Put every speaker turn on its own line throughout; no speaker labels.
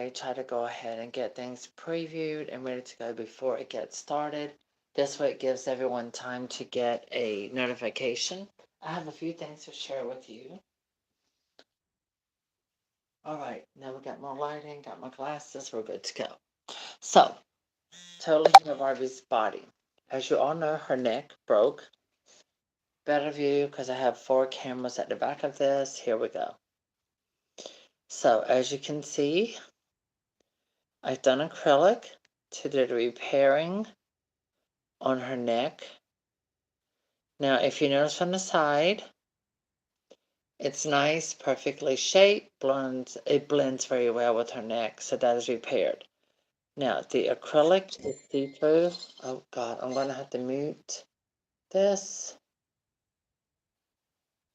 I try to go ahead and get things previewed and ready to go before it gets started. This way it gives everyone time to get a notification. I have a few things to share with you. All right, now we got more lighting, got my glasses, we're good to go. So, totally heal Barbie's body. As you all know, her neck broke. Better view because I have 4 cameras at the back of this. Here we go. So, as you can see, I've done acrylic to do the repairing on her neck. Now, if you notice from the side, it's nice, perfectly shaped, it blends very well with her neck, so that is repaired. Now, the acrylic is see-through. Oh God, I'm gonna have to mute this.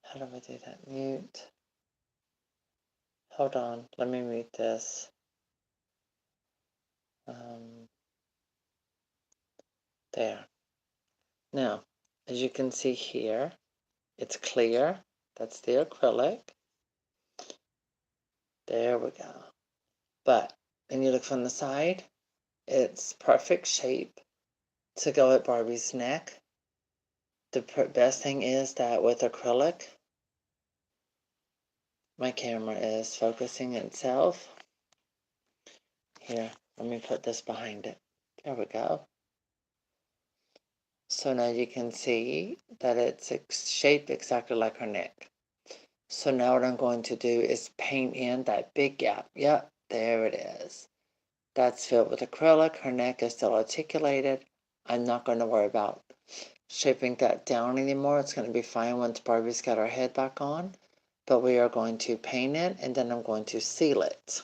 How do I do that? Mute. Hold on, let me mute this. There. Now, as you can see here, it's clear. That's the acrylic. There we go. But when you look from the side, it's perfect shape to go at Barbie's neck. The best thing is that with acrylic, my camera is focusing itself. Here, let me put this behind it. There we go. So now you can see that it's shaped exactly like her neck. So now what I'm going to do is paint in that big gap. Yep, there it is. That's filled with acrylic. Her neck is still articulated. I'm not going to worry about shaping that down anymore. It's going to be fine once Barbie's got her head back on. But we are going to paint it, and then I'm going to seal it.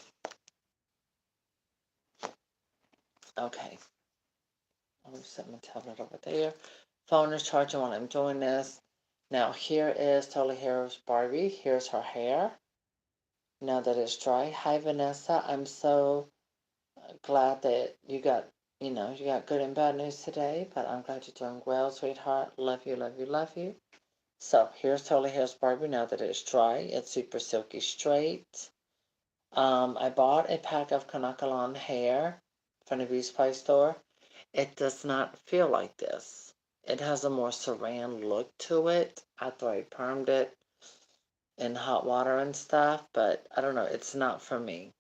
Okay. I'm going to set my tablet over there. Phone is charging while I'm doing this. Now here is Totally Hero's Barbie. Here's her hair. Now that it's dry. Hi Vanessa. I'm so glad that you got good and bad news today, but I'm glad you're doing well, sweetheart. Love you, love you, love you. So here's Totally Hero's Barbie. Now that it's dry, it's super silky straight. I bought a pack of Kanakalon hair from the beauty supply store. It does not feel like this. It has a more saran look to it after I permed it in hot water and stuff, but I don't know, it's not for me.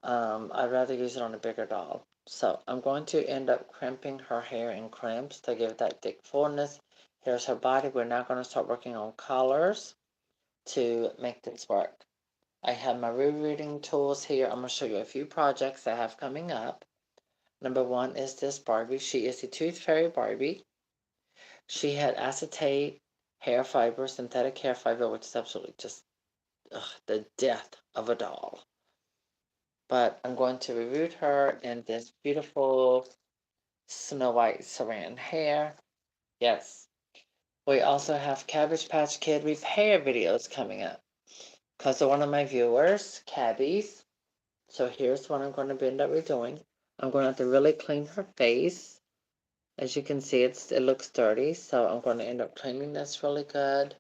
I'd rather use it on a bigger doll. So I'm going to end up crimping her hair in crimps to give it that thick fullness. Here's her body. We're now going to start working on colors to make this work. I have my rereading tools here. I'm going to show you a few projects I have coming up. Number 1 is this Barbie. She is the Tooth Fairy Barbie. She had acetate hair fiber, synthetic hair fiber, which is absolutely just the death of a doll. But I'm going to reroot her in this beautiful Snow White saran hair. Yes. We also have Cabbage Patch Kid repair videos coming up because of one of my viewers, Cabbies. So here's what I'm going to end up redoing. I'm going to have to really clean her face. As you can see, it looks dirty, so I'm going to end up cleaning this really good.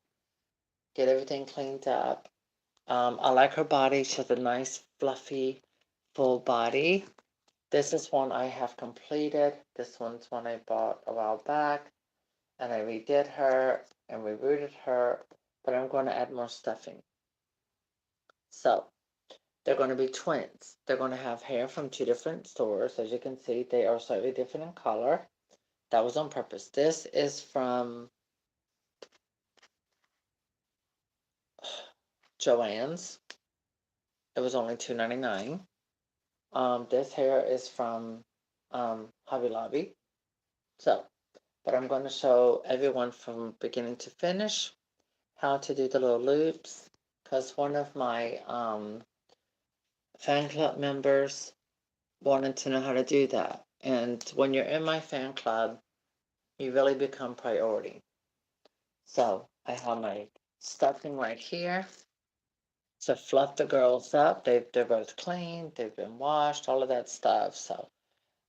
Get everything cleaned up. I like her body. She has a nice, fluffy, full body. This is one I have completed. This one's one I bought a while back. And I redid her and rebooted her. But I'm going to add more stuffing. So, they're going to be twins. They're going to have hair from 2 different stores. As you can see, they are slightly different in color. That was on purpose. This is from Joann's. It was only $2.99. This hair is from Hobby Lobby. So, but I'm going to show everyone from beginning to finish how to do the little loops, because one of my fan club members wanted to know how to do that. And when you're in my fan club, you really become priority. So I have my stuffing right here to fluff the girls up. They're both clean, they've been washed, all of that stuff. So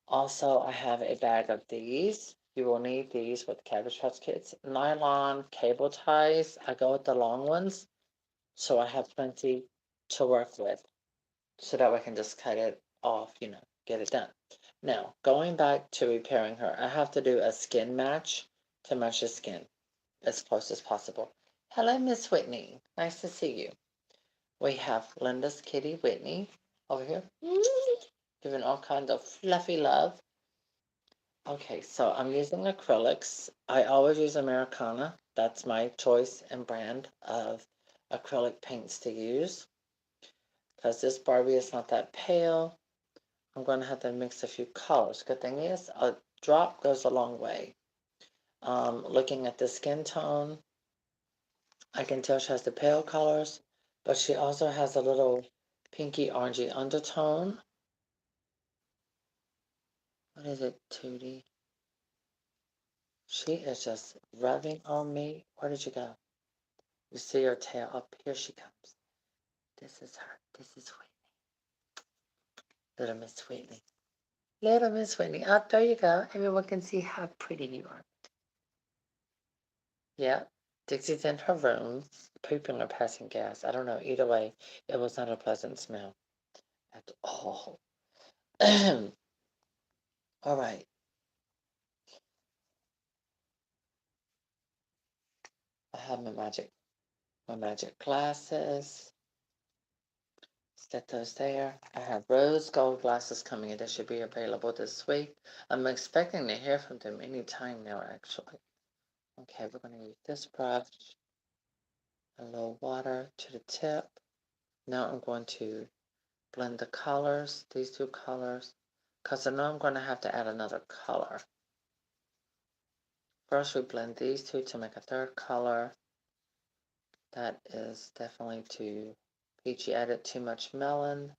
also I have a bag of these. You will need these with Cabbage Patch Kids. Nylon cable ties. I go with the long ones, so I have plenty to work with. so that way I can just cut it off, get it done. Now, going back to repairing her, I have to do a skin match to match the skin as close as possible. Hello, Miss Whitney. Nice to see you. We have Linda's kitty, Whitney, over here, giving all kinds of fluffy love. Okay, so I'm using acrylics. I always use Americana. That's my choice and brand of acrylic paints to use. Because this Barbie is not that pale, I'm going to have to mix a few colors. Good thing is, a drop goes a long way. Looking at the skin tone, I can tell she has the pale colors, but she also has a little pinky orangey undertone. What is it, Tootie? She is just rubbing on me. Where did you go? You see her tail? Up here she comes. This is her. This is Whitney. Little Miss Whitney. Little Miss Whitney. Oh, there you go. Everyone can see how pretty you are. Yeah. Dixie's in her room, pooping or passing gas. I don't know. Either way, it was not a pleasant smell at all. All right. I have my magic glasses. Set those there. I have rose gold glasses coming in. They should be available this week. I'm expecting to hear from them any time now, actually. Okay, we're going to use this brush. A little water to the tip. Now I'm going to blend the colors, these two colors, because I know I'm going to have to add another color. First, we blend these two to make a third color. That is definitely too peachy. Added too much melon.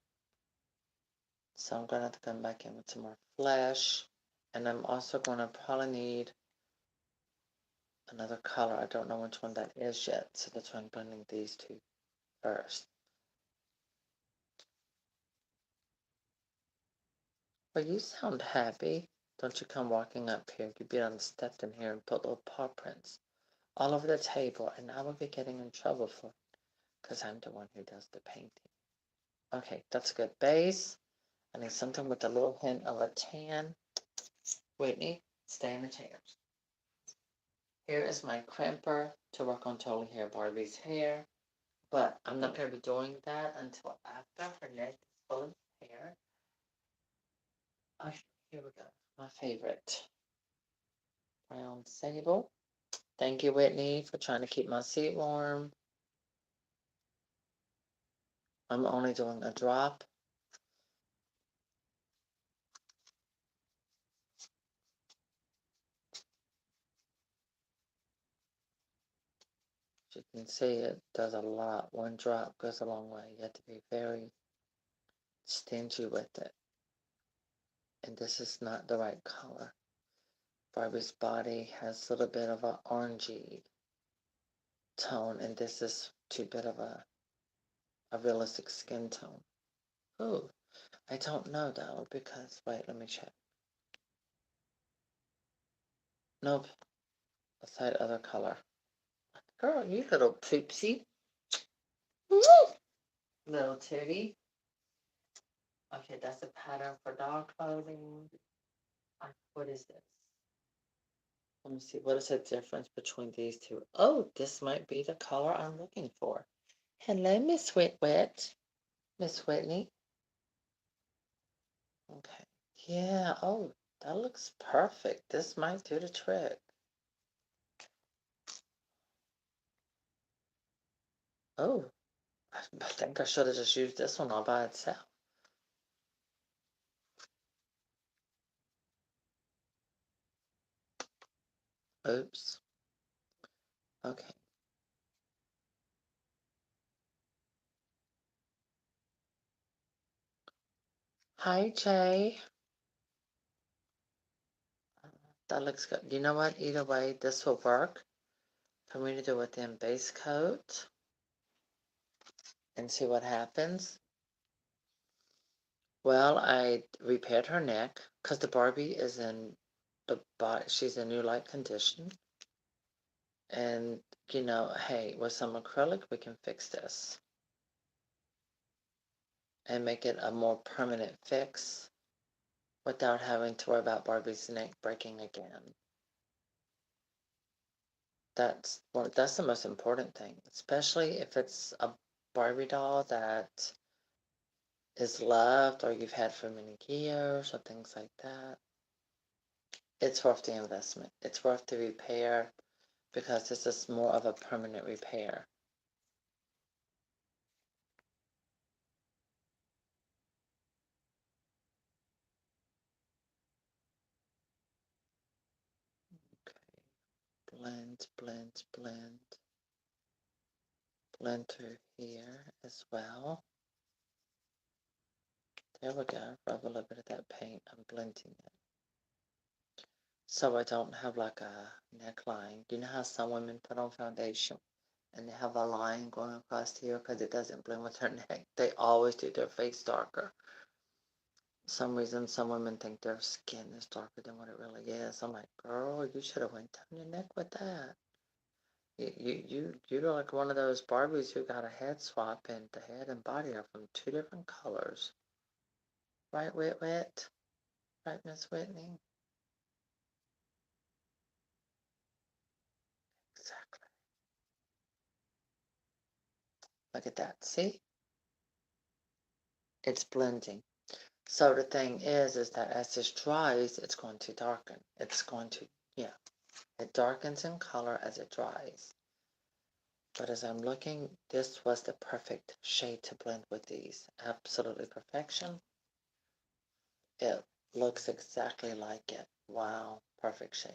So I'm going to have to come back in with some more flesh. And I'm also going to probably need another color. I don't know which one that is yet. So that's why I'm blending these two first. Well, you sound happy. Don't you come walking up here. You'd be unstepped in here and put little paw prints all over the table. And I will be getting in trouble for it because I'm the one who does the painting. Okay, that's a good base. I need something with a little hint of a tan. Whitney, stay in the chairs. Here is my crimper to work on Totally Hair Barbie's hair. But I'm not going to be doing that until after her neck is full of hair. Oh, here we go. My favorite. Brown sable. Thank you, Whitney, for trying to keep my seat warm. I'm only doing a drop. As you can see, it does a lot. One drop goes a long way. You have to be very stingy with it. And this is not the right color. Barbie's body has a little bit of an orangey tone, and this is too bit of a realistic skin tone. Ooh, I don't know though, because, wait, let me check. Nope, let's try other color. Girl, you little poopsie. Little titty. Okay, that's a pattern for dog clothing. What is this? Let me see. What is the difference between these two? Oh, this might be the color I'm looking for. Hello, Miss Whitwit. Miss Whitney. Okay. Yeah. Oh, that looks perfect. This might do the trick. Oh, I think I should have just used this one all by itself. Oops. Okay. Hi, Jay. That looks good. You know what? Either way, this will work for me to do within base coat and see what happens. Well, I repaired her neck because the Barbie is in the body. She's in new light condition. And, hey, with some acrylic, we can fix this. and make it a more permanent fix without having to worry about Barbie's neck breaking again. That's the most important thing, especially if it's a Barbie doll that is loved or you've had for many years or things like that. It's worth the investment. It's worth the repair because this is more of a permanent repair. Okay, blend, blend, blend. Blend through here as well. There we go. Rub a little bit of that paint. I'm blending it. So I don't have like a neckline. You know how some women put on foundation and they have a line going across here because it doesn't blend with their neck? They always do their face darker. For some reason, some women think their skin is darker than what it really is. I'm like, girl, you should have went down your neck with that. You're like one of those Barbies who got a head swap and the head and body are from two different colors. Right, Wit? Right, Miss Whitney? Exactly. Look at that. See? It's blending. So the thing is that as this dries, it's going to darken. It's going to, yeah, it darkens in color as it dries. But as I'm looking, this was the perfect shade to blend with these. Absolutely perfection. It looks exactly like it. Wow, perfect shade.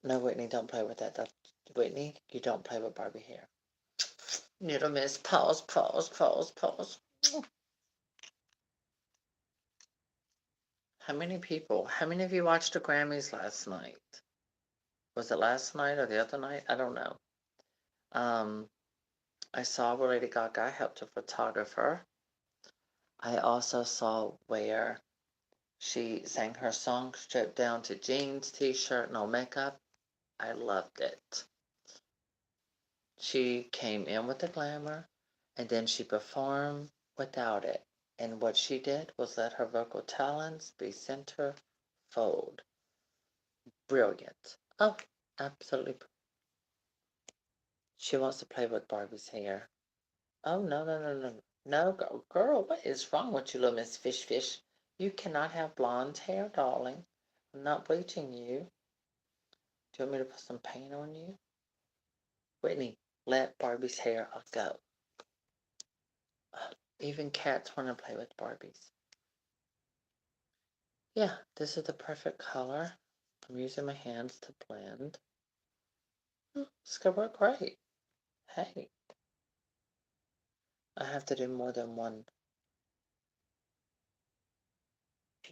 No, Whitney, don't play with that. Whitney, you don't play with Barbie hair. Needle miss, pause, pause, pause, pause. How many of you watched the Grammys last night? Was it last night or the other night? I don't know. Um, I saw where Lady Gaga helped a photographer. I also saw where she sang her song stripped down to jeans, t-shirt, no makeup. I loved it. She came in with the glamour and then she performed without it. And what she did was let her vocal talents be centerfold. Brilliant. Oh, absolutely. She wants to play with Barbie's hair. Oh, no, no, no, no. No, girl, what is wrong with you, little Miss Fish Fish? You cannot have blonde hair, darling. I'm not bleaching you. Do you want me to put some paint on you? Whitney, let Barbie's hair go. Even cats want to play with Barbies. Yeah, this is the perfect color. I'm using my hands to blend. It's gonna work great. Hey, I have to do more than one.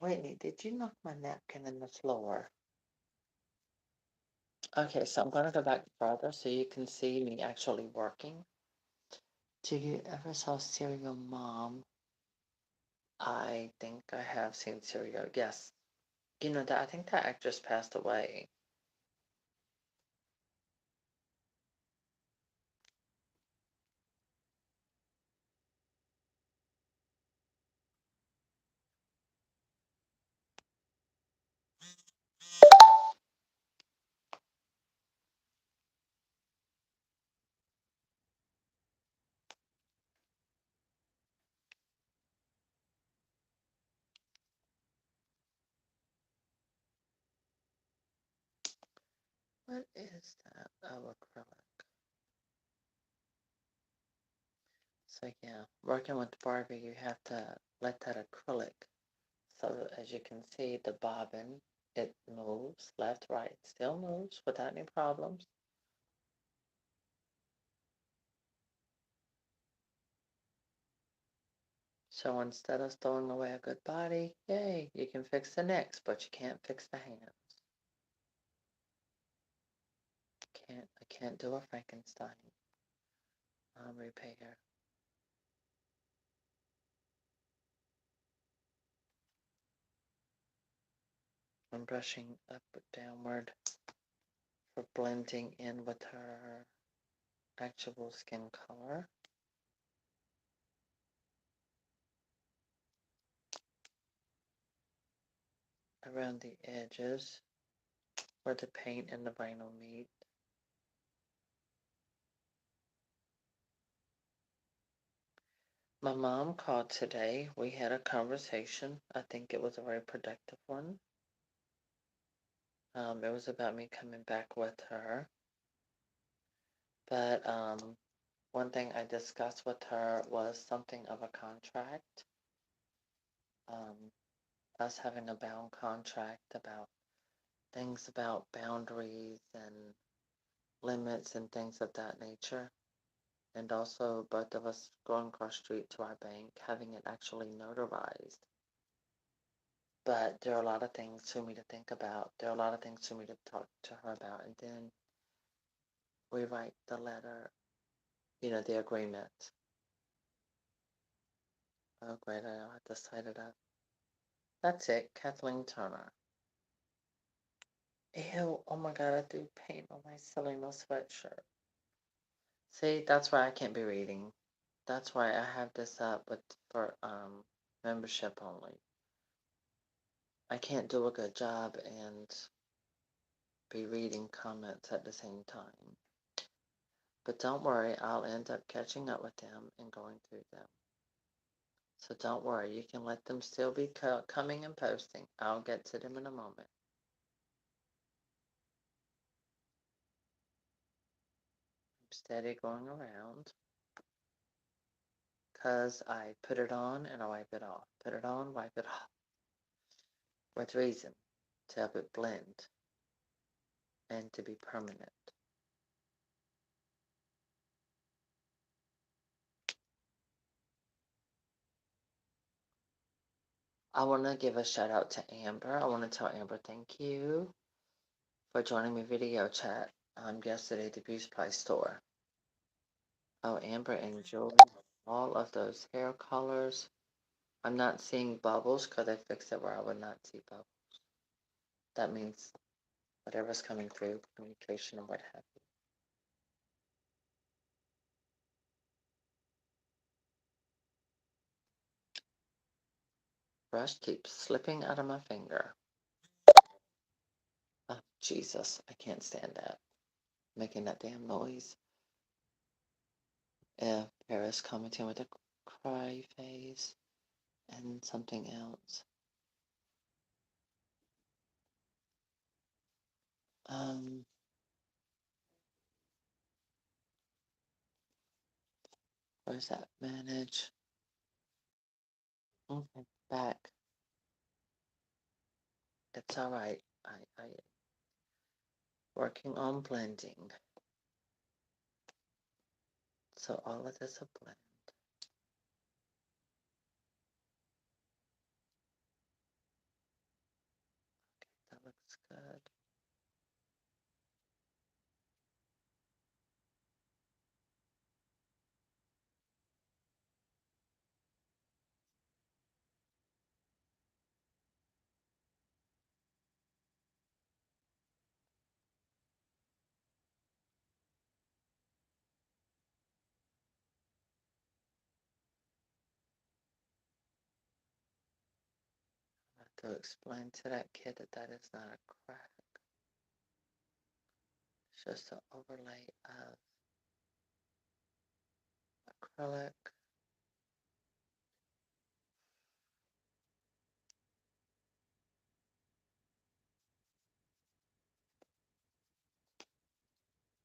Whitney, did you knock my napkin in the floor? Okay, so I'm gonna go back further so you can see me actually working. Do you ever saw Serial Mom? I think I have seen Serial. Yes. You know that I think that actress passed away. What is that? Oh, acrylic. So yeah, working with Barbie, you have to let that acrylic. So as you can see, the bobbin, it moves left, right, still moves without any problems. So instead of throwing away a good body, yay, you can fix the necks, but you can't fix the hands. I can't do a Frankenstein repair. I'm brushing up downward for blending in with her actual skin color. around the edges where the paint and the vinyl meet. My mom called today. We had a conversation. I think it was a very productive one. It was about me coming back with her. But one thing I discussed with her was something of a contract. Us having a bound contract about things about boundaries and limits and things of that nature. And also both of us going across the street to our bank, having it actually notarized. But there are a lot of things for me to think about. There are a lot of things for me to talk to her about. And then we write the letter, the agreement. Oh, great, I don't have to cite it up. That's it, Kathleen Turner. Ew, oh my god, I threw paint on my Selena sweatshirt. See, that's why I can't be reading. That's why I have this up for membership only. I can't do a good job and be reading comments at the same time. But don't worry, I'll end up catching up with them and going through them. So don't worry, you can let them still be coming and posting. I'll get to them in a moment. I'm steady going around because I put it on and I wipe it off. Put it on, wipe it off. With reason, to help it blend and to be permanent. I want to give a shout out to Amber. I want to tell Amber thank you for joining me video chat yesterday at the Beauty Supply store. Oh, Amber enjoyed all of those hair colors. I'm not seeing bubbles because I fixed it where I would not see bubbles. That means whatever's coming through, communication and what have you. Brush keeps slipping out of my finger. Oh, Jesus, I can't stand that. Making that damn noise. Paris commenting with a cry face and something else. Where's that? Manage. Okay, back. It's all right. I working on blending. So all of this a blend. Okay, that looks good. I have to explain to that kid that is not a crack. It's just an overlay of acrylic.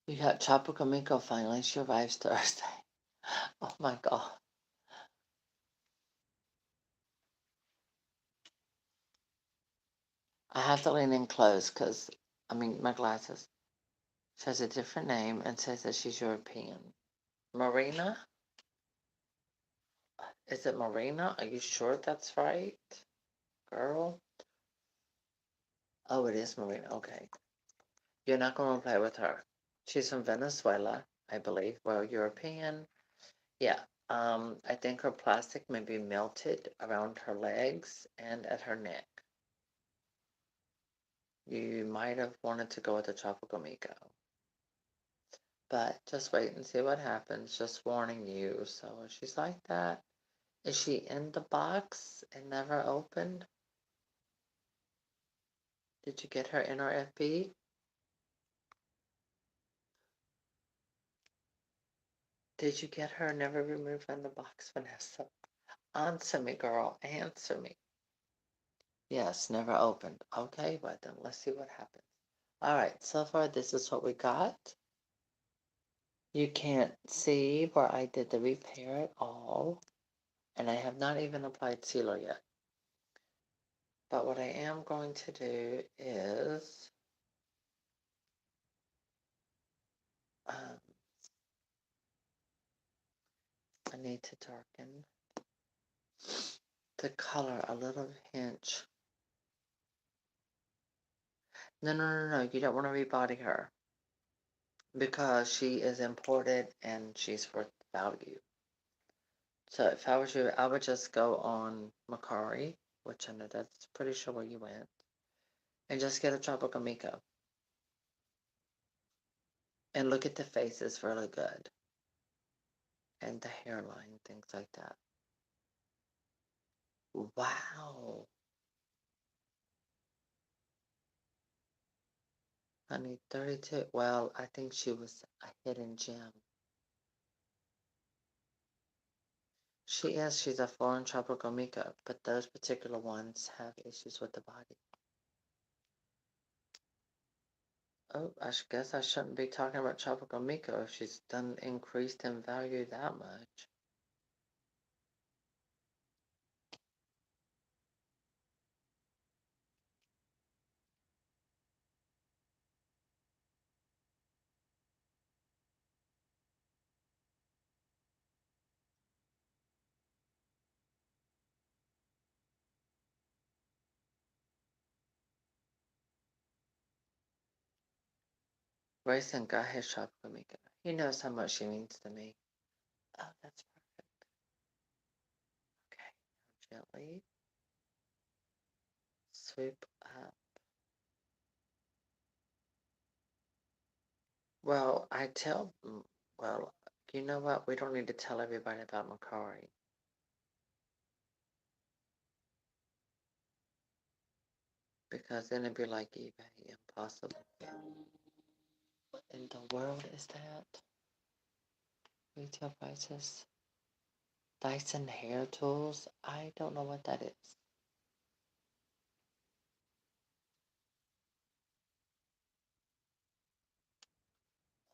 We got Tropical Miko finally. She arrives Thursday. Oh my god. I have to lean in close because, my glasses. She has a different name and says that she's European. Marina? Is it Marina? Are you sure that's right? Girl? Oh, it is Marina. Okay. You're not going to play with her. She's from Venezuela, I believe. Well, European. Yeah. I think her plastic may be melted around her legs and at her neck. You might have wanted to go with the Tropical Miko. But just wait and see what happens. Just warning you. So she's like that. Is she in the box and never opened? Did you get her NRFB? Did you get her never removed from the box, Vanessa? Answer me, girl. Answer me. Yes, never opened. Okay, but then let's see what happens. All right, so far this is what we got. You can't see where I did the repair at all. And I have not even applied sealer yet. But what I am going to do is I need to darken the color a little hinge. No. You don't want to rebody her because she is imported and she's worth value. So if I was you, I would just go on Macari, which I know that's pretty sure where you went, and just get a Tropical Miko. And look at the faces really good. And the hairline, things like that. Wow. Honey, 32. Well, I think she was a hidden gem. She is. She's a foreign tropical Miko, but those particular ones have issues with the body. Oh, I guess I shouldn't be talking about tropical Miko if she's done increased in value that much. Rayson got his tropical Miko. He knows how much she means to me. Oh, that's perfect. Okay, gently sweep up. Well, well, you know what? We don't need to tell everybody about Macari. Because then it'd be like eBay, impossible. What in the world is that? Retail prices. Dyson hair tools. I don't know what that is.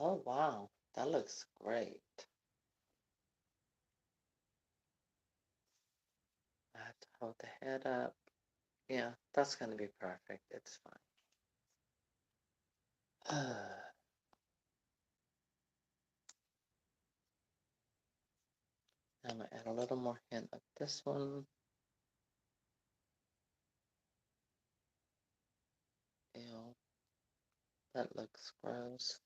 Oh wow, that looks great. I have to hold the head up. Yeah, that's gonna be perfect. It's fine. I'm gonna add a little more hint of this one. Ew, that looks gross.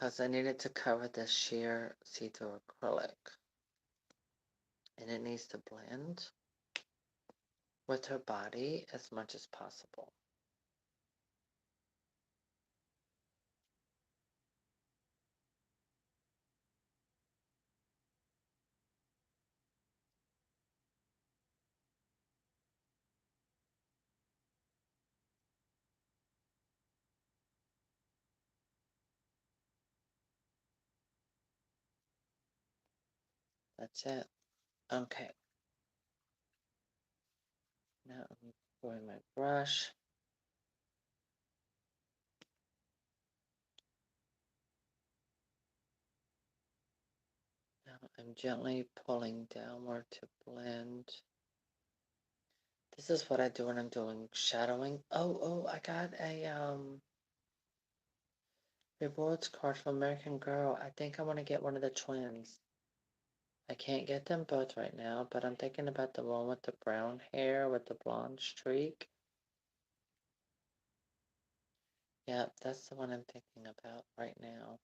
Because I needed to cover this sheer see-through acrylic. And it needs to blend with her body as much as possible. That's it. Okay. Now I'm going my brush. Now I'm gently pulling downward to blend. This is what I do when I'm doing shadowing. Oh, I got a rewards card from American Girl. I think I want to get one of the twins. I can't get them both right now, but I'm thinking about the one with the brown hair with the blonde streak. Yeah, that's the one I'm thinking about right now.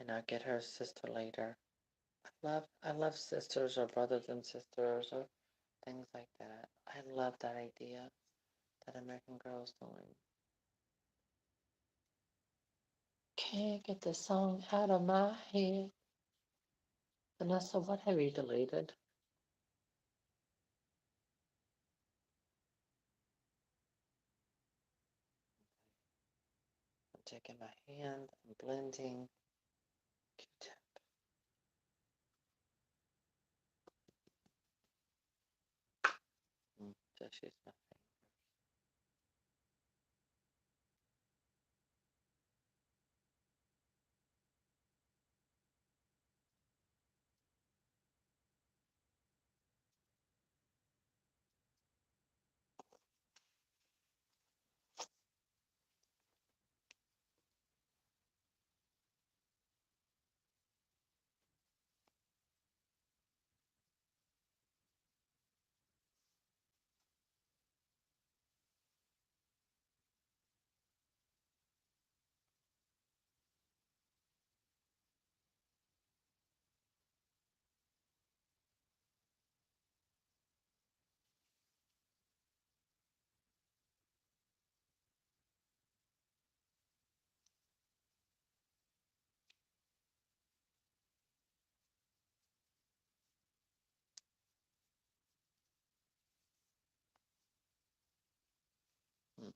And I'll get her sister later. I love sisters or brothers and sisters or things like that. I love that idea that American Girl's doing. Can't get the song out of my head. Vanessa, what have you deleted? I'm taking my hand, I'm blending. Q-tip. Just use my finger. Mm.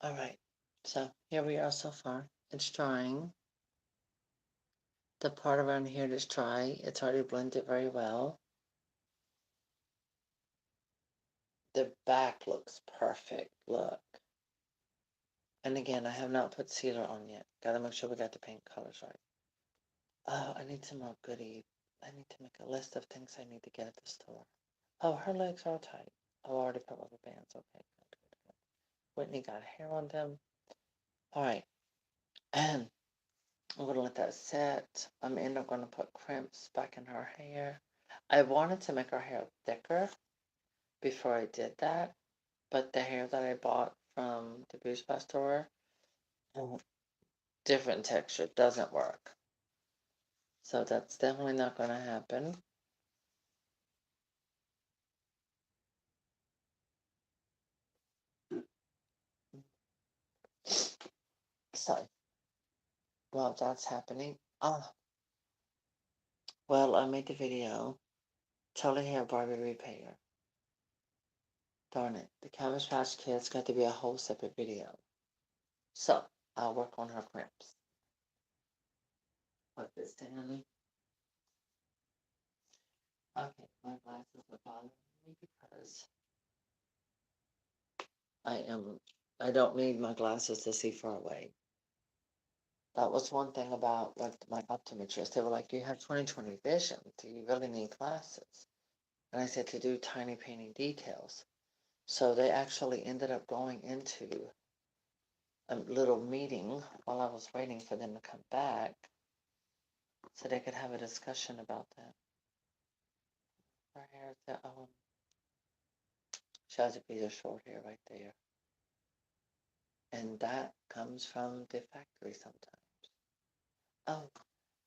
All right, so here we are so far. It's drying. The part around here is dry. It's already blended very well. The back looks perfect. Look. And again, I have not put sealer on yet. Gotta make sure we got the paint colors right. Oh, I need some more goodies. I need to make a list of things I need to get at the store. Oh, her legs are tight. Oh, I already put rubber bands. Okay, good, good, good. Whitney got hair on them. All right, and I'm gonna let that set. I'm gonna put crimps back in her hair. I wanted to make her hair thicker before I did that, but the hair that I bought from the beauty supply store, different texture, doesn't work. So that's definitely not gonna happen. So while that's happening, well, I made the video. Totally Hair Barbie Repair. Darn it, the Cabbage Patch Kids got to be a whole separate video. So I'll work on her crimps. Put this down. Okay, my glasses are bothering me because I don't need my glasses to see far away. That was one thing about like my optometrist. They were like, "You have 20/20 vision. Do you really need glasses?" And I said, "To do tiny painting details." So they actually ended up going into a little meeting while I was waiting for them to come back so they could have a discussion about that. Her hair, she has a piece of short hair right there. And that comes from the factory sometimes. Oh,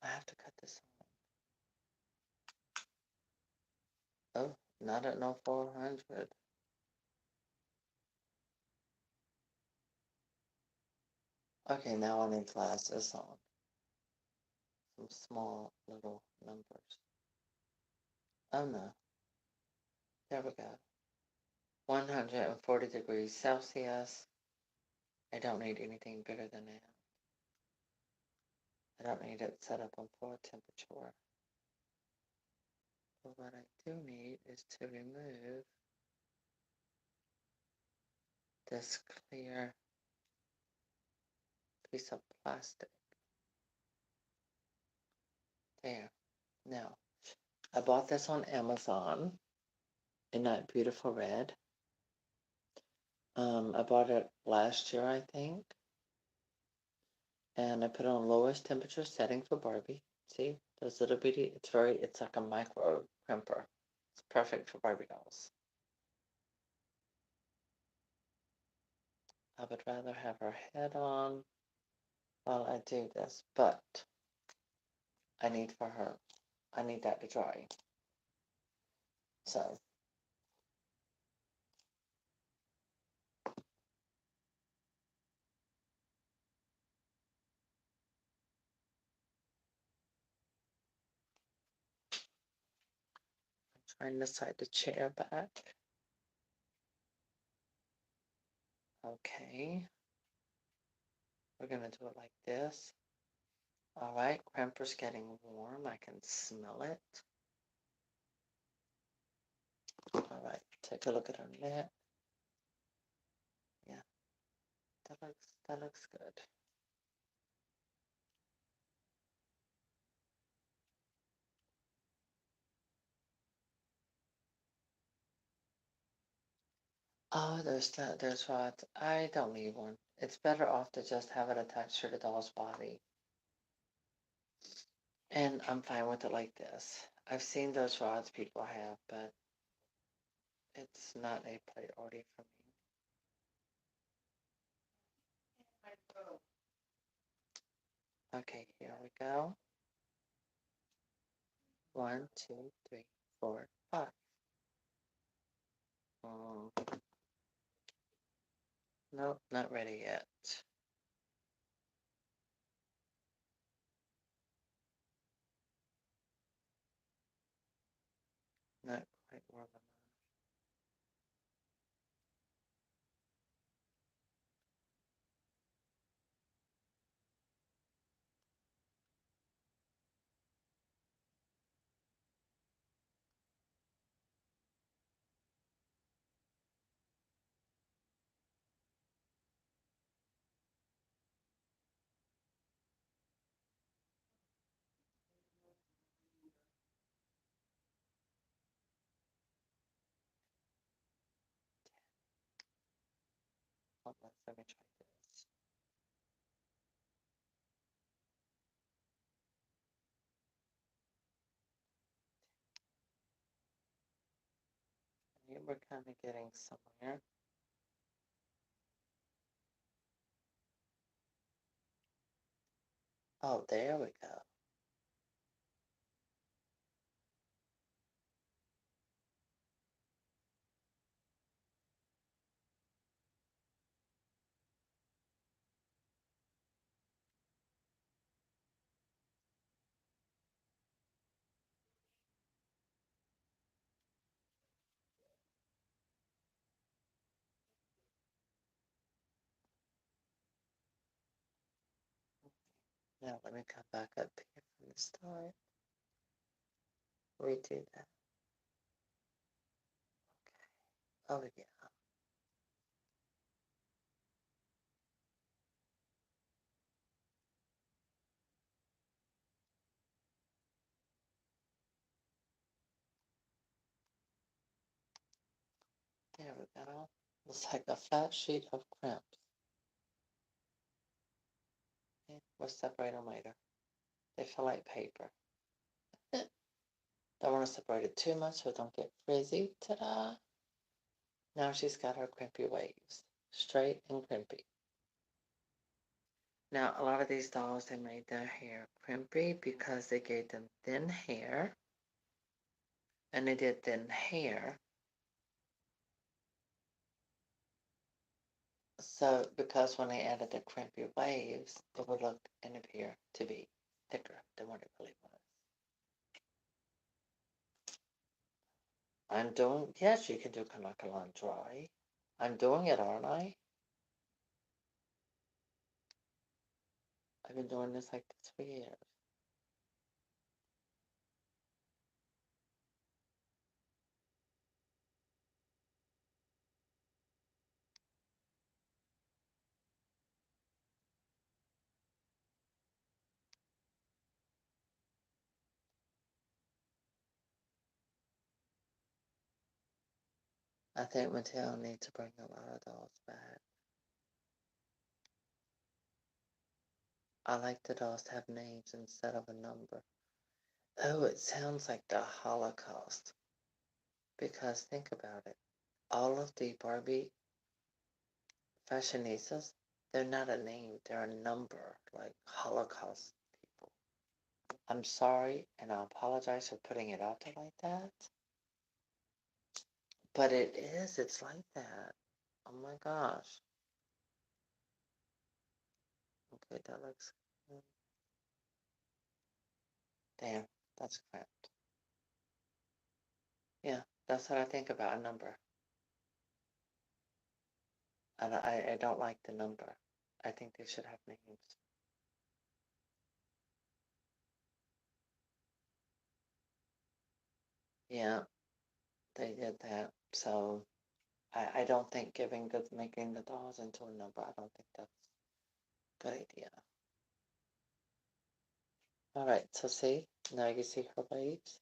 I have to cut this on. Oh, not at no 400. Okay, now I need glasses on. Some small little numbers. Oh no, there we go. 140 degrees Celsius. I don't need anything bigger than that. I don't need it set up on floor temperature. But what I do need is to remove this clear piece of plastic. There. Now, I bought this on Amazon in that beautiful red. I bought it last year, I think. And I put it on lowest temperature setting for Barbie. See, those little bitty, it's like a micro crimper. It's perfect for Barbie dolls. I would rather have her head on while I do this, but I need that to dry. So, I'm trying to slide the chair back. Okay. We're going to do it like this. All right, crimper's getting warm. I can smell it. All right, take a look at her neck. Yeah, that looks good. Oh, there's rods. I don't need one. It's better off to just have it attached to the doll's body. And I'm fine with it like this. I've seen those rods people have, but it's not a priority for me. Okay, here we go. 1, 2, 3, 4, 5. Nope, not ready yet. Not quite warm enough. Hold on, let me try this. I think we're kind of getting somewhere. Oh, there we go. Now let me come back up here from the start. Redo that. Okay. Oh, yeah. There we go. Looks like a flat sheet of crimp. Okay. We'll separate them later. They feel like paper. Don't want to separate it too much so it don't get frizzy. Ta-da! Now she's got her crimpy waves. Straight and crimpy. Now, a lot of these dolls, they made their hair crimpy because they gave them thin hair. And they did thin hair. So, because when they added the crimpy waves, it would look and appear to be thicker than what it really was. I'm doing, yes, you can do Kanakalan dry. I'm doing it, aren't I? I've been doing this like this for years. I think Mattel needs to bring a lot of dolls back. I like the dolls to have names instead of a number. Oh, it sounds like the Holocaust. Because think about it. All of the Barbie fashionistas, they're not a name, they're a number, like Holocaust people. I'm sorry, and I apologize for putting it out there like that. But it is, it's like that. Oh my gosh. Okay, that looks good. Damn, that's cramped. Yeah, that's what I think about a number. And I don't like the number. I think they should have names. Yeah, they did that. So I don't think making the dolls into a number, I don't think that's a good idea. Alright, so see, now you see her legs.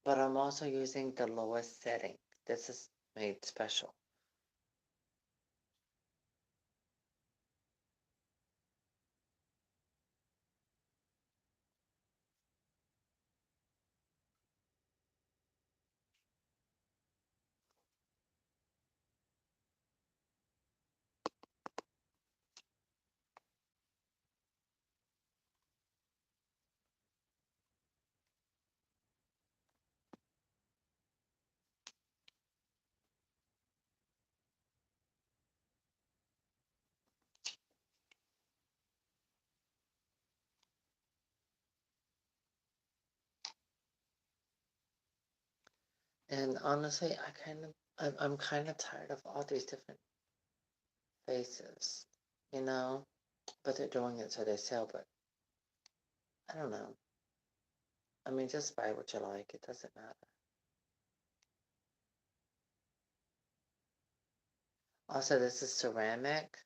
But I'm also using the lowest setting. This is made special. And honestly, I'm kind of tired of all these different faces, you know? But they're doing it so they sell, but I don't know. I mean, just buy what you like. It doesn't matter. Also, this is ceramic.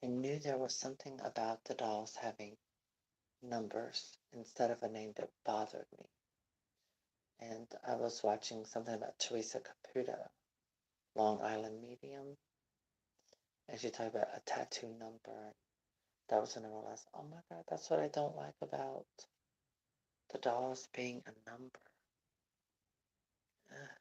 I knew there was something about the dolls having numbers instead of a name that bothered me. And I was watching something about Teresa Caputo, Long Island Medium, and she talked about a tattoo number. That was when I realized, oh my God, that's what I don't like about the dolls being a number. Ugh.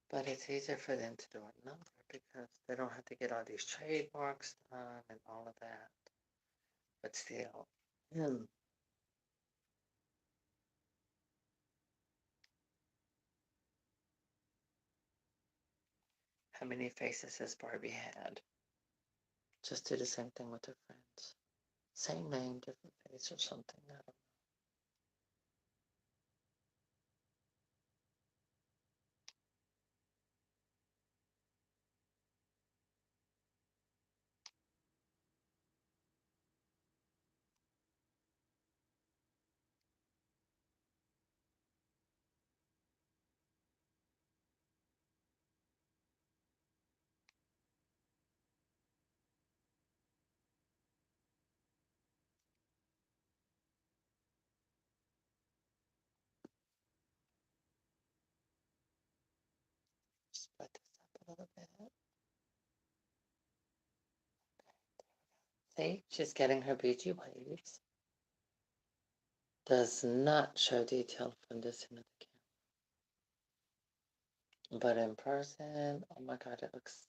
But it's easier for them to do a number because they don't have to get all these trademarks done and all of that. But still, how many faces has Barbie had? Just do the same thing with her friends. Same name, different face or something. I don't know. Spread this up a little bit. See, she's getting her beachy waves. Does not show detail from this end of the camera. But in person, oh my God, it looks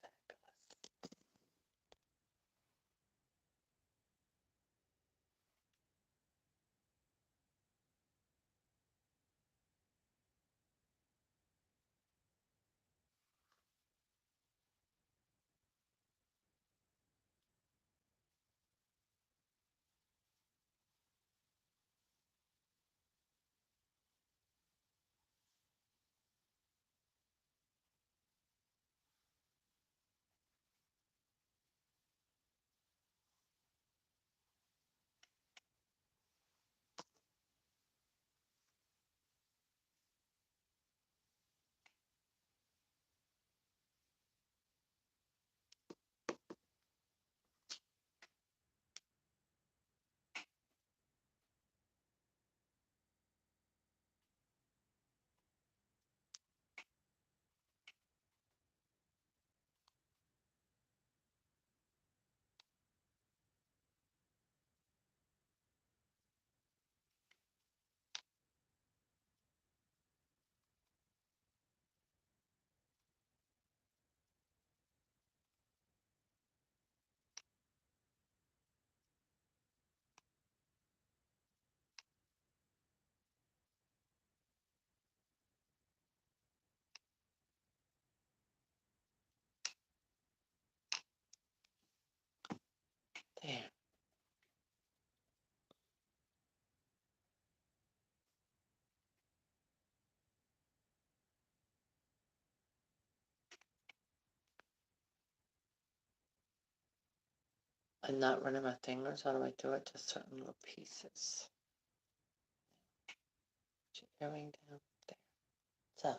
fabulous. I'm not running my fingers all the way through it, just certain little pieces. Put your earring down there. So,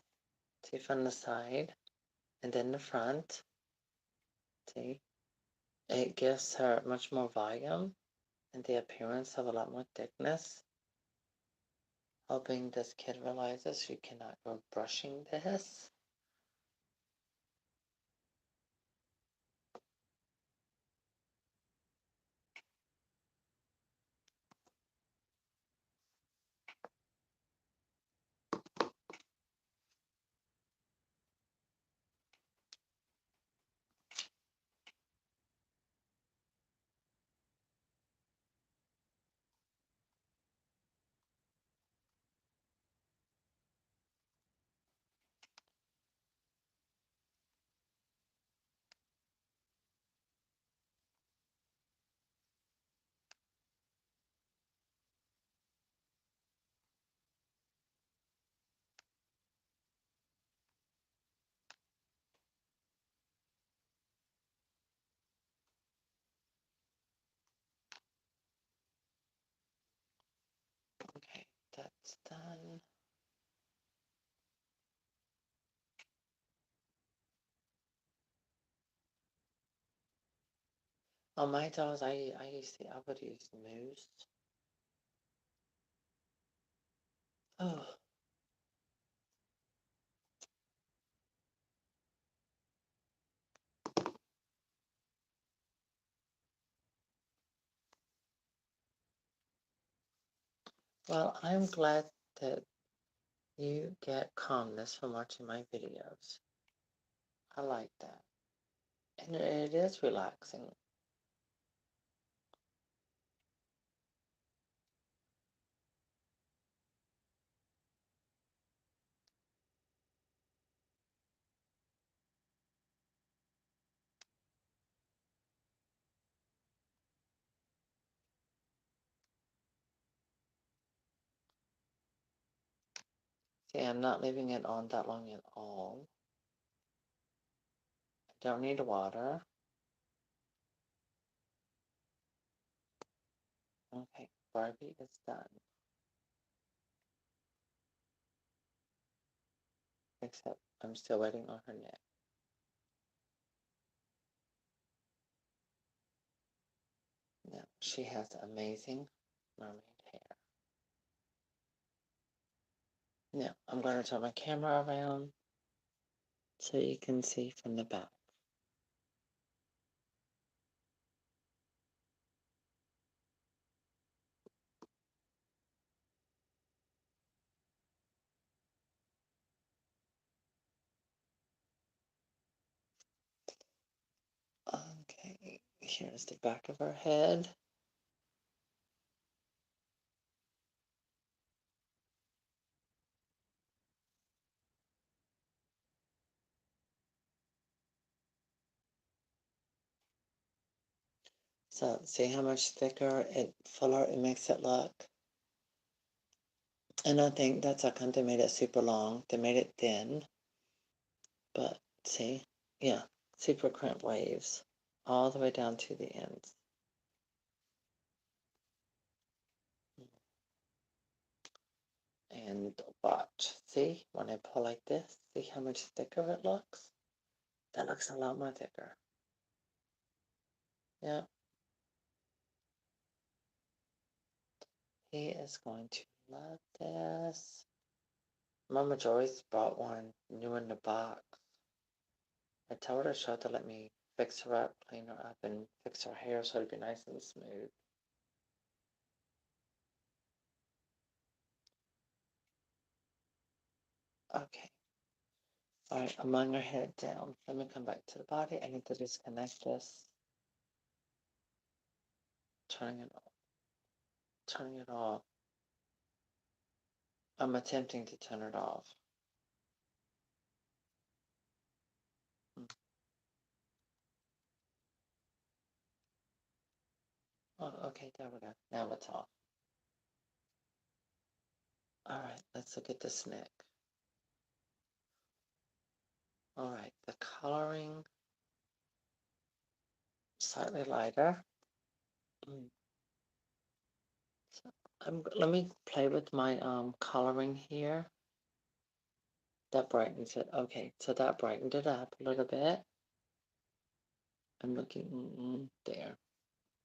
see from the side and then the front. See? It gives her much more volume and the appearance of a lot more thickness. Helping this kid realizes she cannot go brushing this. Okay, that's done. On my dolls, I would use mousse. Oh, well, I'm glad that you get calmness from watching my videos. I like that. And it is relaxing. See, I'm not leaving it on that long at all. I don't need water. Okay, Barbie is done. Except I'm still waiting on her neck. Now, she has amazing mermaid hair. Now, I'm going to turn my camera around so you can see from the back. Okay, here's the back of her head. So see how much thicker fuller it makes it look. And I think that's how come they made it super long. They made it thin, but see, yeah, super crimp waves all the way down to the ends. And watch, see, when I pull like this, see how much thicker it looks? That looks a lot more thicker. Yeah. He is going to love this. Mama Joyce bought one new in the box. I told her she had to let me fix her up, clean her up, and fix her hair so it'd be nice and smooth. Okay. All right, I'm laying her head down. Let me come back to the body. I need to disconnect this. Turning it off. Turning it off. I'm attempting to turn it off. Oh, okay, there we go. Now it's off. All right, let's look at this neck. All right, the coloring slightly lighter. Mm. So let me play with my coloring here. That brightens it. Okay, so that brightened it up a little bit. I'm looking there.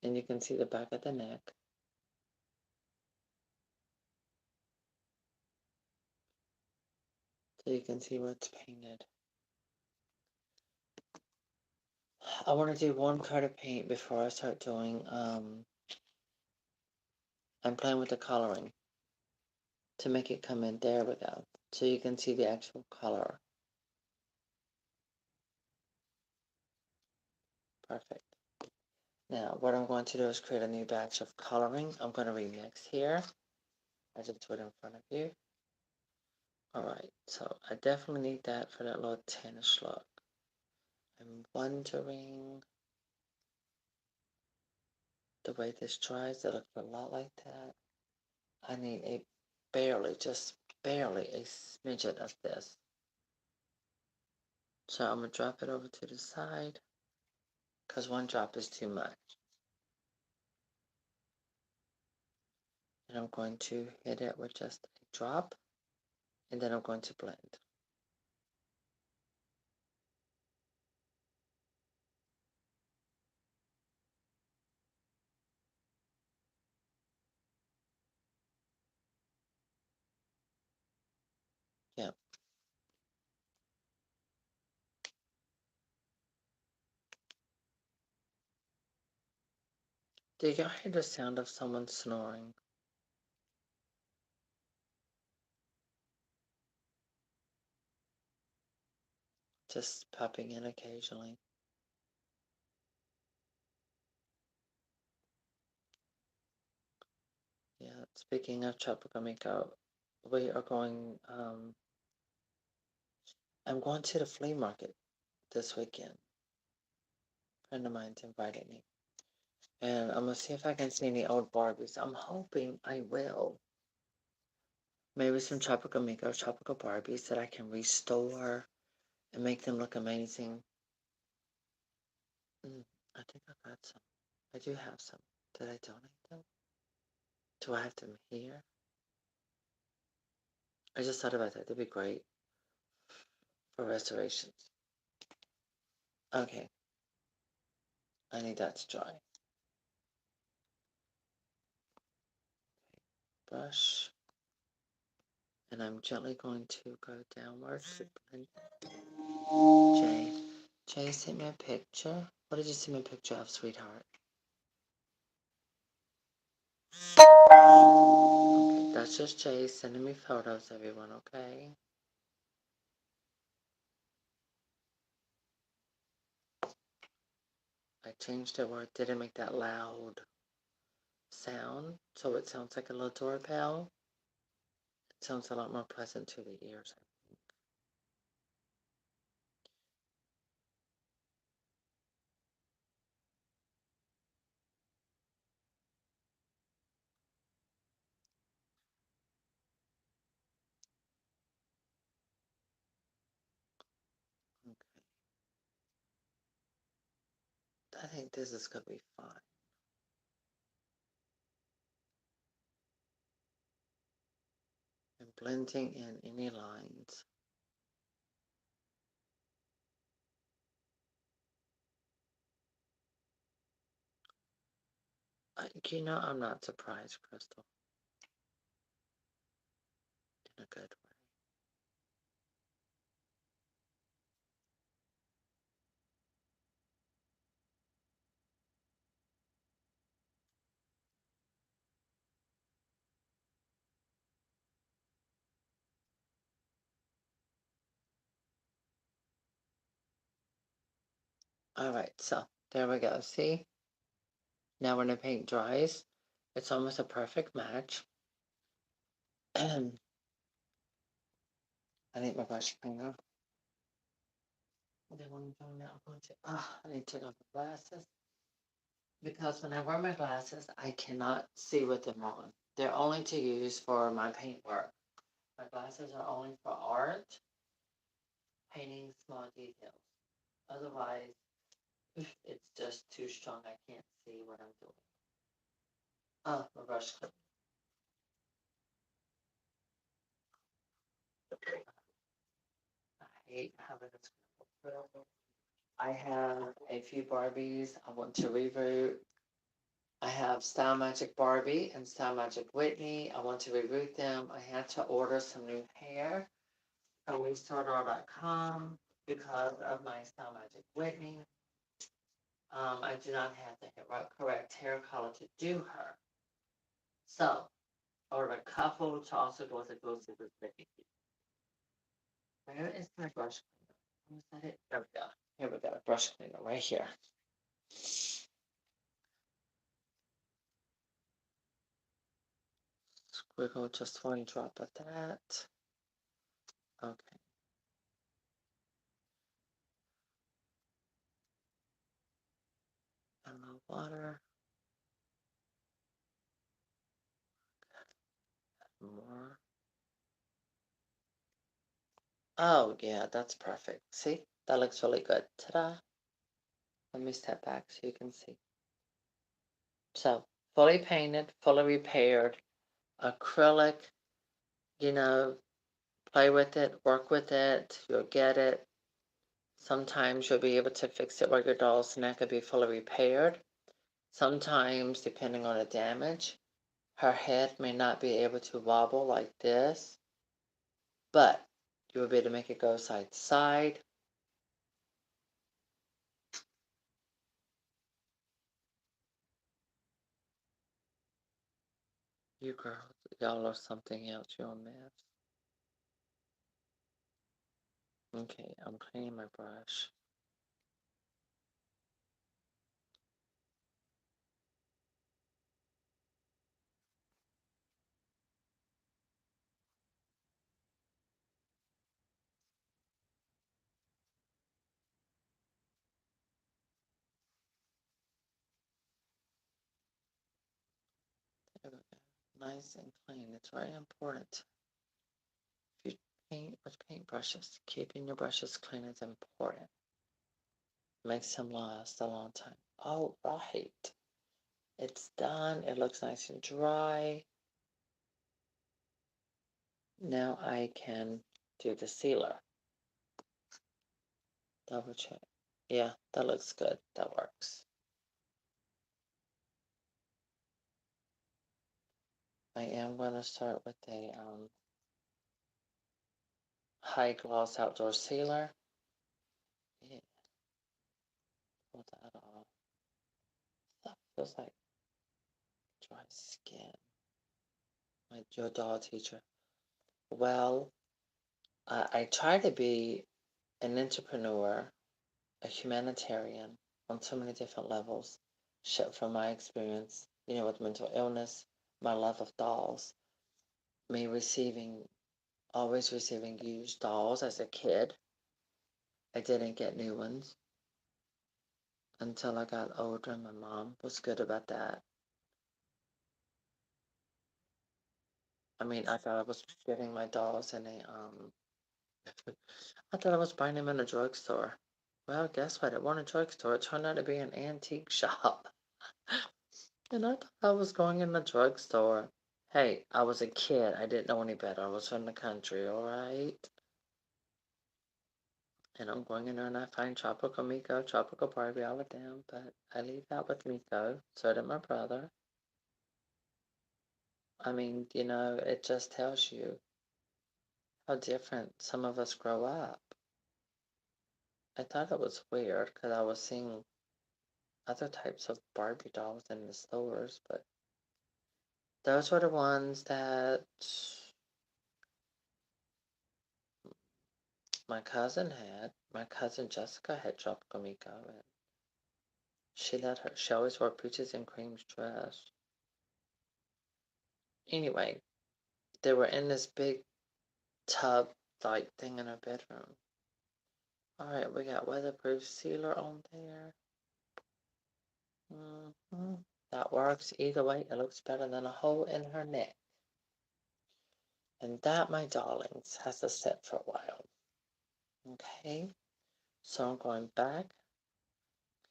And you can see the back of the neck. So you can see where it's painted. I want to do one coat of paint before I start doing, I'm playing with the coloring to make it come in. There we go. So you can see the actual color. Perfect. Now, what I'm going to do is create a new batch of coloring. I'm going to remix here. I just put it in front of you. Alright, so I definitely need that for that little tannish look. I'm wondering the way this dries, it looks a lot like that. I need a barely, just barely a smidget of this. So I'm going to drop it over to the side because one drop is too much. And I'm going to hit it with just a drop and then I'm going to blend. Yeah. Do y'all hear the sound of someone snoring? Just popping in occasionally. Yeah, speaking of tropical makeup, we are going, I'm going to the flea market this weekend. A friend of mine's invited me. And I'm going to see if I can see any old Barbies. I'm hoping I will. Maybe some tropical makeup, tropical Barbies that I can restore and make them look amazing. I think I got some. I do have some. Did I donate them? Do I have them here? I just thought about that. That'd be great for restorations. Okay. I need that to dry. Brush. And I'm gently going to go downwards to blend. Jay. Jay sent me a picture. What did you send me a picture of, sweetheart? Okay, that's just Jay sending me photos, everyone, okay? I changed it where it didn't make that loud sound, so it sounds like a little doorbell. It sounds a lot more pleasant to the ears, I think. Okay. I think this is going to be fine. And blending in any lines. You know, I'm not surprised, Crystal. In a good way. Alright, so there we go. See? Now when the paint dries, it's almost a perfect match. I need my brush cleaner. Then what I'm doing now, I'm going to, I need to take off my glasses. Because when I wear my glasses, I cannot see with them on. They're only to use for my paint work. My glasses are only for art, painting small details. Otherwise, it's just too strong. I can't see what I'm doing. Oh, my brush clip. I hate having this. I have a few Barbies I want to reboot. I have Style Magic Barbie and Style Magic Whitney. I want to reboot them. I had to order some new hair from WeStartAll.com because of my Style Magic Whitney. I do not have the correct hair color to do her. So, I ordered a couple to also go with the Ghosted with Whitney. Where is my brush cleaner? Was that it? There we go. Here we go. Brush cleaner right here. Squiggle just one drop of that. Okay. And the water. More. Oh, yeah, that's perfect. See? That looks really good. Ta-da. Let me step back so you can see. So, fully painted, fully repaired, acrylic, you know, play with it, work with it, you'll get it. Sometimes you'll be able to fix it where your doll's neck could be fully repaired. Sometimes, depending on the damage, her head may not be able to wobble like this, but you will be able to make it go side to side. You girls, y'all are something else. You're a mess. Okay, I'm cleaning my brush. There we go. Nice and clean. It's very important. If you paint with paintbrushes, keeping your brushes clean is important. Makes them last a long time. All right. It's done. It looks nice and dry. Now I can do the sealer. Double check. Yeah, that looks good. That works. I am going to start with a high gloss outdoor sealer. Yeah, pull that off. That feels like dry skin. Your doll teacher. Well, I try to be an entrepreneur, a humanitarian on so many different levels, from my experience, with mental illness, my love of dolls, me always receiving used dolls as a kid. I didn't get new ones until I got older, and my mom was good about that. I mean, I thought I was getting my dolls in I thought I was buying them in a drugstore. Well, guess what? It wasn't a drugstore. It turned out to be an antique shop. And I thought I was going in the drugstore. Hey, I was a kid. I didn't know any better. I was from the country, all right? And I'm going in there and I find Tropical Miko, Tropical Barbie, all of them. But I leave out with Miko. So did my brother. I mean, it just tells you how different some of us grow up. I thought it was weird because I was seeing other types of Barbie dolls in the stores, but those were the ones that my cousin had. My cousin Jessica had Tropical Miko, and she always wore peaches and cream's dress. Anyway, they were in this big tub like thing in her bedroom. Alright, we got weatherproof sealer on there. That works either way. It looks better than a hole in her neck. And that, my darlings, has to sit for a while. Okay, so I'm going back,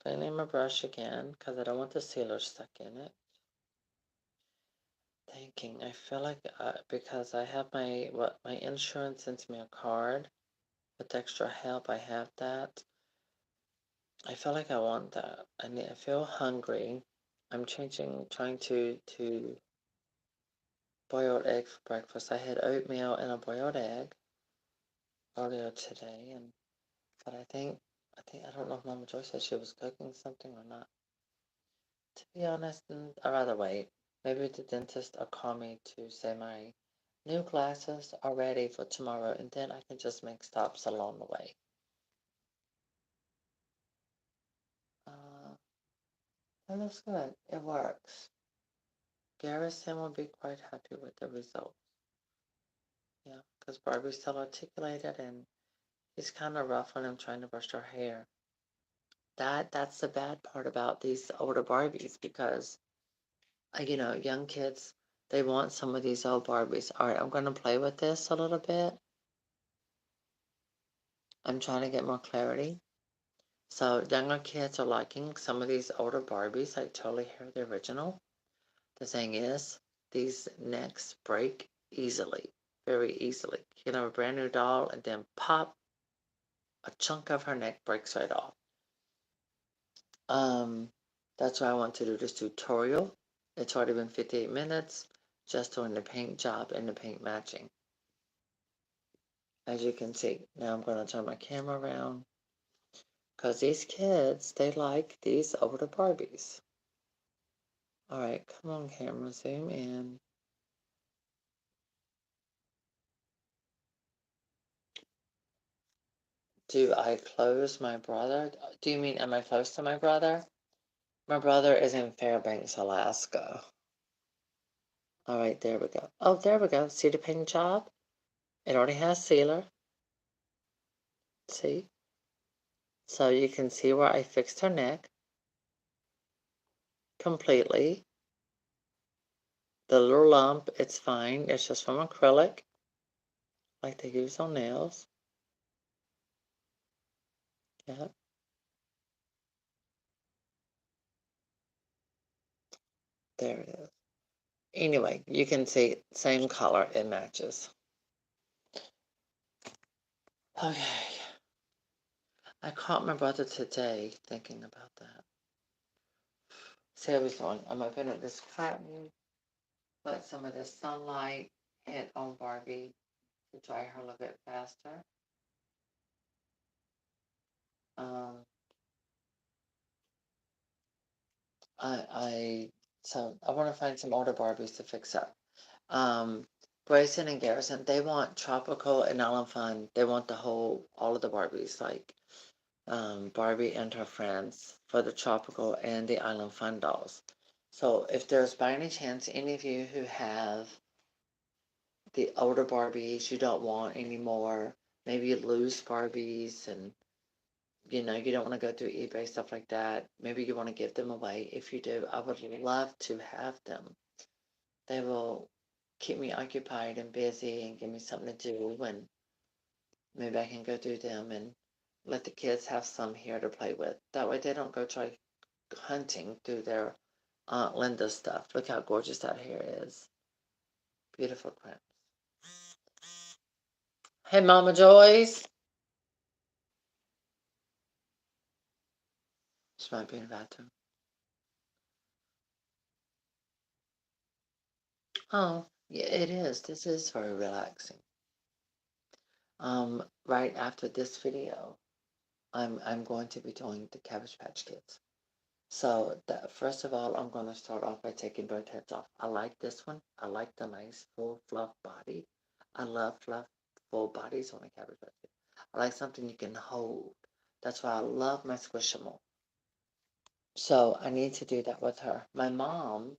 cleaning my brush again because I don't want the sealer stuck in it. thinking. I feel like because I have my insurance sends me a card with extra help. I have that. I feel like I want that. I feel hungry. I'm trying to boiled egg for breakfast. I had oatmeal and a boiled egg earlier today, but I don't know if Mama Joy said she was cooking something or not. To be honest, I'd rather wait. Maybe the dentist will call me to say my new glasses are ready for tomorrow, and then I can just make stops along the way. That looks good. It works. Garrison will be quite happy with the results. Yeah, because Barbie's still articulated, and he's kind of rough when I'm trying to brush her hair. That's the bad part about these older Barbies, because young kids, they want some of these old Barbies. All right, I'm going to play with this a little bit. I'm trying to get more clarity. So younger kids are liking some of these older Barbies. I totally hear the original. The thing is, these necks break easily, very easily. You can have a brand new doll and then pop, a chunk of her neck breaks right off. That's why I want to do this tutorial. It's already been 58 minutes just doing the paint job and the paint matching. As you can see, now I'm going to turn my camera around because these kids, they like these older Barbies. All right, come on, camera, zoom in. Do I close my brother? Do you mean, am I close to my brother? My brother is in Fairbanks, Alaska. All right, there we go. Oh, there we go. See the paint job? It already has sealer. See? So you can see where I fixed her neck completely. The little lump, it's fine. It's just from acrylic, like they use on nails. Yep. There it is. Anyway, you can see same color, it matches. Okay. I caught my brother today thinking about that. See how he's doing. I'm opening this curtain, let some of the sunlight hit on Barbie to dry her a little bit faster. Um, so I want to find some older Barbies to fix up. Grayson and Garrison, they want tropical and Island Fun. They want all of the Barbies, like Barbie and her friends for the tropical and the Island Fun dolls. So if there's by any chance any of you who have the older Barbies you don't want anymore, maybe loose Barbies, and you don't want to go through eBay, stuff like that. Maybe you want to give them away. If you do, I would love to have them. They will keep me occupied and busy and give me something to do, and maybe I can go through them and let the kids have some here to play with. That way they don't go try hunting through their Aunt Linda's stuff. Look how gorgeous that hair is. Beautiful crimps. Hey, Mama Joyce. She might be in the bathroom. Oh, yeah, it is. This is very relaxing. Right after this video, I'm going to be doing the Cabbage Patch Kids. So first of all, I'm going to start off by taking both heads off. I like this one. I like the nice full fluff body. I love fluff full bodies on a Cabbage Patch Kid. I like something you can hold. That's why I love my Squishable. So I need to do that with her. My mom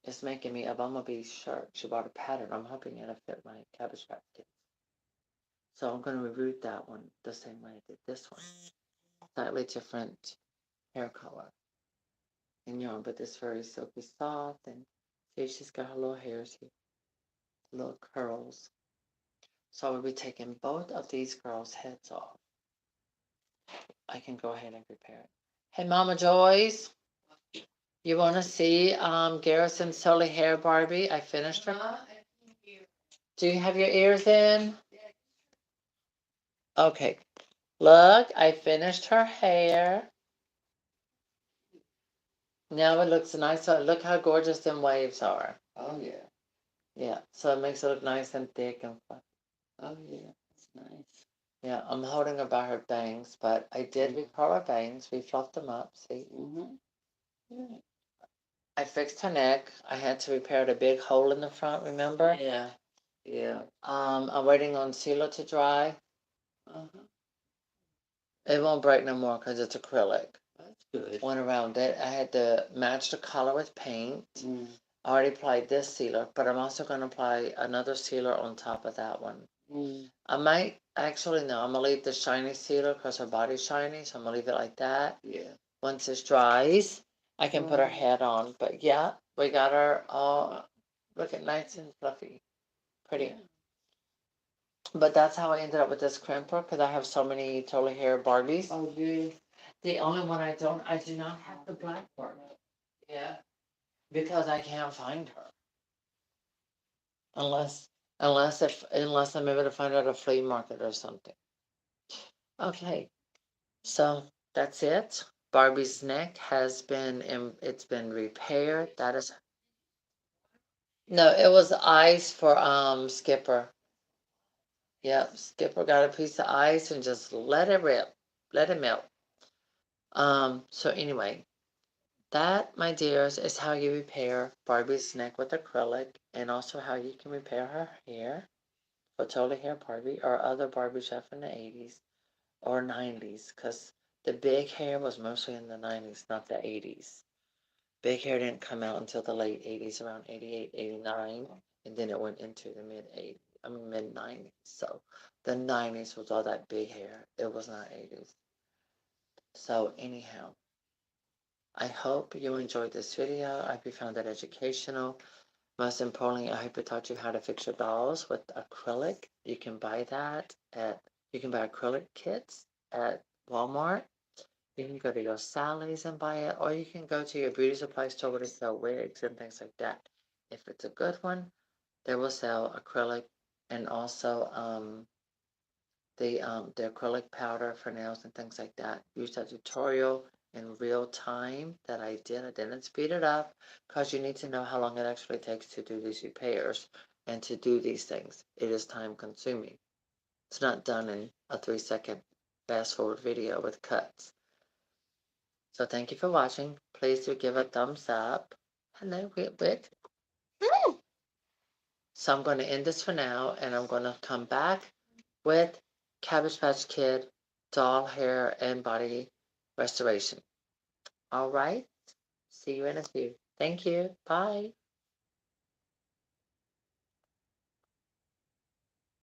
is making me a Bumblebee shirt. She bought a pattern. I'm hoping it'll fit my Cabbage Patch Kids. So I'm going to reroute that one the same way I did this one. Slightly different hair color and yarn, but it's very silky soft. And see, she's got her little hairs here, little curls. So we'll be taking both of these girls' heads off. I can go ahead and prepare it. Hey, Mama Joyce. You want to see Garrison's Totally Hair Barbie? I finished her. Do you have your ears in? Okay. Look, I finished her hair. Now it looks nice. So look how gorgeous them waves are.
Oh, yeah.
Yeah, so it makes it look nice and thick and fun.
Oh, yeah. That's nice.
Yeah, I'm holding her by her bangs, but I did recurl her bangs. We fluffed them up, see?
Yeah.
I fixed her neck. I had to repair the big hole in the front, remember?
Yeah. Yeah.
I'm waiting on sealer to dry.
Uh-huh.
It won't break no more because it's acrylic.
That's good.
Went around it. I had to match the color with paint. I already applied this sealer, but I'm also going to apply another sealer on top of that one. I might, actually, no, I'm going to leave the shiny sealer because her body's shiny, so I'm going to leave it like that.
Yeah.
Once it dries, I can put her head on. But yeah, we got her all looking nice and fluffy. Pretty.
Yeah.
But that's how I ended up with this crimper, because I have so many totally hair Barbies.
Oh, good.
The only one I do not have the black Barbie.
Yeah.
Because I can't find her. Unless I'm able to find her at a flea market or something. Okay, so that's it. Barbie's neck has been it's been repaired. That is no, it was ice for Skipper. Yep, Skipper got a piece of ice and just let it rip, let it melt. So anyway, that, my dears, is how you repair Barbie's neck with acrylic, and also how you can repair her hair for Totally Hair Barbie or other Barbies you have in the 80s or 90s, because the big hair was mostly in the 90s, not the 80s. Big hair didn't come out until the late 80s, around 88, 89, and then it went into the mid 80s, mid 90s. So the 90s was all that big hair. It was not 80s. So anyhow, I hope you enjoyed this video. I hope you found it educational. Most importantly, I hope it taught you how to fix your dolls with acrylic. You can buy acrylic kits at Walmart. You can go to your Sally's and buy it, or you can go to your beauty supply store where they sell wigs and things like that. If it's a good one, they will sell acrylic and also the acrylic powder for nails and things like that. Use that tutorial in real time that I did. I didn't speed it up because you need to know how long it actually takes to do these repairs and to do these things. It is time consuming. It's not done in a 3-second fast forward video with cuts. So thank you for watching. Please do give a thumbs up. Hello, Whit. So I'm going to end this for now, and I'm going to come back with Cabbage Patch Kid doll hair and body restoration. All right. See you in a few. Thank you. Bye.